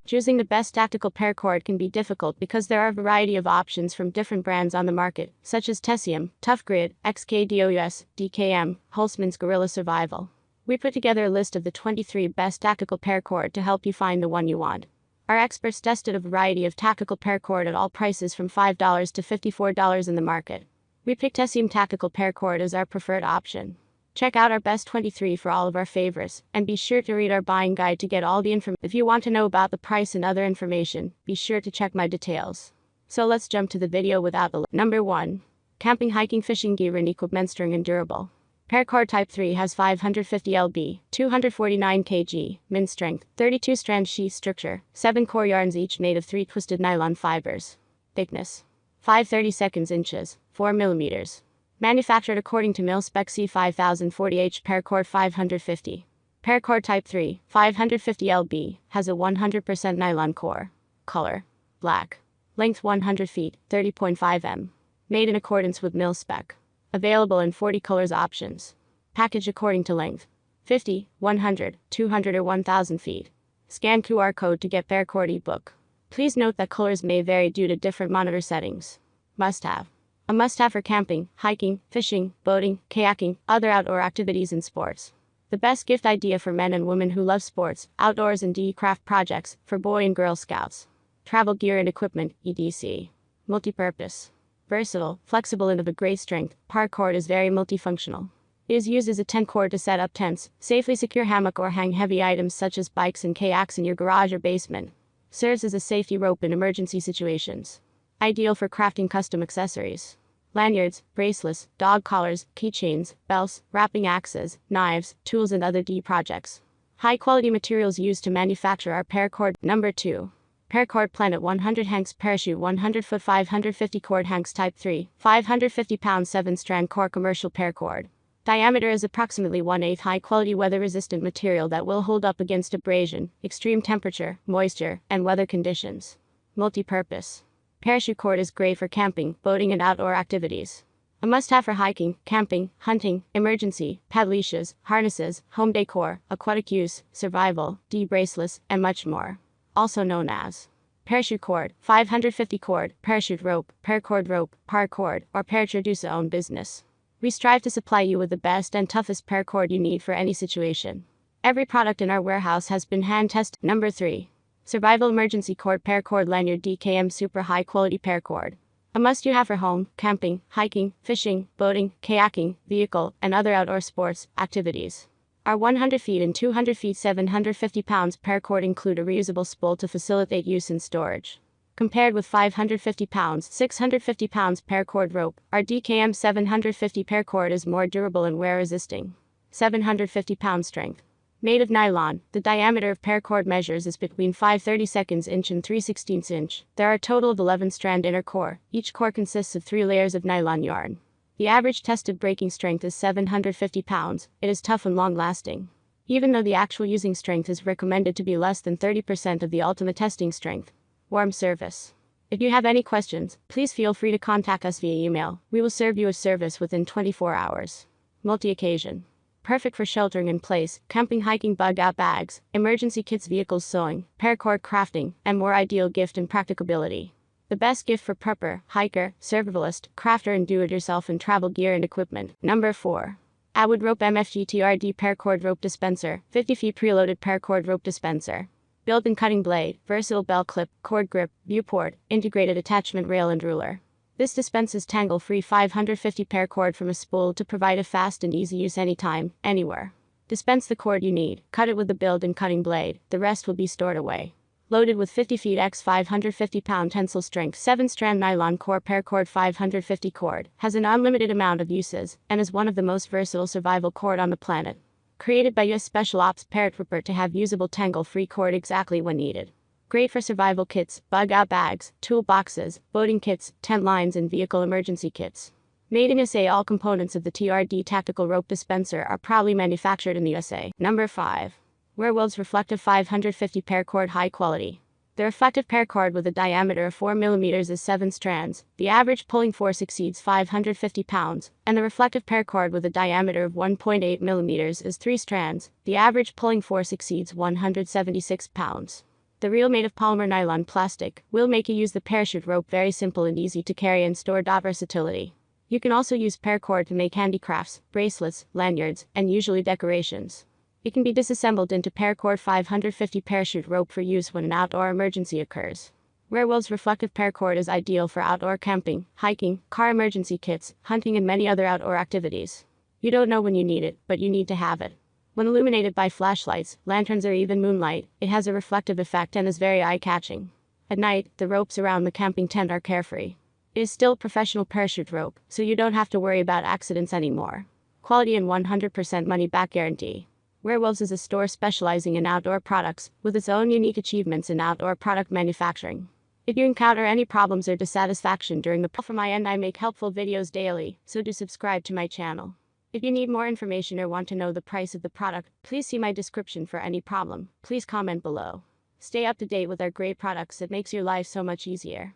Choosing the best tactical paracord can be difficult because there are a variety of options from different brands on the market, such as Tessium, Tough Grid, XKDOUS, DKM, Holtzman's Gorilla Survival. We put together a list of the 23 best tactical paracord to help you find the one you want. Our experts tested a variety of tactical paracord at all prices from $5 to $54 in the market. We picked Tessium tactical paracord as our preferred option. Check out our best 23 for all of our favorites, and be sure to read our buying guide to get all the information. If you want to know about the price and other information, be sure to check my details. So let's jump to the video without the Number 1. Camping, hiking, fishing gear and equipment, strong and durable. Paracord Type 3 has 550 lb, 249 kg, min strength, 32 strand sheath structure, 7 core yarns each made of 3 twisted nylon fibers. Thickness 5/32 inches, 4 mm. Manufactured according to mil spec C5040H. Paracord 550. Paracord Type 3, 550 lb, has a 100% nylon core. Color: black. Length 100 feet, 30.5 m. Made in accordance with mil spec. Available in 40 colors options. Package according to length: 50, 100, 200 or 1000 feet. Scan QR code to get Paracord ebook. Please note that colors may vary due to different monitor settings. Must-have. A must-have for camping, hiking, fishing, boating, kayaking, other outdoor activities and sports. The best gift idea for men and women who love sports, outdoors and craft projects, for Boy and Girl Scouts. Travel gear and equipment, etc. Multi-purpose. Versatile, flexible and of a great strength, paracord is very multifunctional. It is used as a tent cord to set up tents, safely secure hammock or hang heavy items such as bikes and kayaks in your garage or basement. Serves as a safety rope in emergency situations. Ideal for crafting custom accessories. Lanyards, bracelets, dog collars, keychains, belts, wrapping axes, knives, tools and other projects. High quality materials used to manufacture our paracord. Number 2. Paracord Planet 100 Hanks Parachute 100 foot 550 cord Hanks Type 3, 550 pound 7 strand core commercial paracord. Diameter is approximately 1/8 high quality weather resistant material that will hold up against abrasion, extreme temperature, moisture, and weather conditions. Multi-purpose. Parachute cord is great for camping, boating and outdoor activities. A must-have for hiking, camping, hunting, emergency, pad leashes, harnesses, home decor, aquatic use, survival, bracelets, and much more. Also known as parachute cord, 550 cord, parachute rope, paracord, or paratroduce own business. We strive to supply you with the best and toughest paracord you need for any situation. Every product in our warehouse has been hand tested. Number 3. Survival Emergency Cord Paracord Lanyard DKM Super High Quality Paracord. A must-you-have for home, camping, hiking, fishing, boating, kayaking, vehicle, and other outdoor sports activities. Our 100 feet and 200 feet 750 pounds paracord include a reusable spool to facilitate use and storage. Compared with 550 pounds, 650 pounds paracord rope, our DKM 750 paracord is more durable and wear-resisting. 750 pound strength. Made of nylon, the diameter of paracord measures is between 5/32 inch and 3/16 inch. There are a total of 11 strand inner core. Each core consists of 3 layers of nylon yarn. The average tested breaking strength is 750 pounds. It is tough and long-lasting. Even though the actual using strength is recommended to be less than 30% of the ultimate testing strength. Warm service. If you have any questions, please feel free to contact us via email. We will serve you a service within 24 hours. Multi-occasion. Perfect for sheltering in place, camping, hiking, bug-out bags, emergency kits, vehicles, sewing, paracord crafting, and more. Ideal gift and practicability. The best gift for prepper, hiker, survivalist, crafter and do-it-yourself and travel gear and equipment. Number 4. Atwood Rope MFG TRD Paracord Rope Dispenser, 50 feet preloaded paracord rope dispenser. Built-in cutting blade, versatile belt clip, cord grip, viewport, integrated attachment rail and ruler. This dispenses tangle-free 550 paracord from a spool to provide a fast and easy use anytime, anywhere. Dispense the cord you need, cut it with the built-in cutting blade, the rest will be stored away. Loaded with 50 feet x 550 pound tensile strength 7-strand nylon core paracord 550 cord, has an unlimited amount of uses, and is one of the most versatile survival cord on the planet. Created by US Special Ops Paratrooper to have usable tangle-free cord exactly when needed. Great for survival kits, bug-out bags, toolboxes, boating kits, tent lines and vehicle emergency kits. Made in USA. All components of the TRD Tactical Rope Dispenser are proudly manufactured in the USA. Number 5. Werewolves Reflective 550 Paracord High Quality. The reflective paracord with a diameter of 4 mm is 7 strands. The average pulling force exceeds 550 pounds, and the reflective paracord with a diameter of 1.8 mm is 3 strands. The average pulling force exceeds 176 pounds. The reel made of polymer nylon plastic will make you use the parachute rope very simple and easy to carry and store. Versatility. You can also use paracord to make handicrafts, bracelets, lanyards, and usually decorations. It can be disassembled into paracord 550 parachute rope for use when an outdoor emergency occurs. Werewolf's reflective paracord is ideal for outdoor camping, hiking, car emergency kits, hunting, and many other outdoor activities. You don't know when you need it, but you need to have it. When illuminated by flashlights, lanterns, or even moonlight, it has a reflective effect and is very eye-catching. At night, the ropes around the camping tent are carefree. It is still professional parachute rope, so you don't have to worry about accidents anymore. Quality and 100% money-back guarantee. Werewolves is a store specializing in outdoor products, with its own unique achievements in outdoor product manufacturing. If you encounter any problems or dissatisfaction during the from my end, I make helpful videos daily, so do subscribe to my channel. If you need more information or want to know the price of the product, please see my description for any problem. Please comment below. Stay up to date with our great products that makes your life so much easier.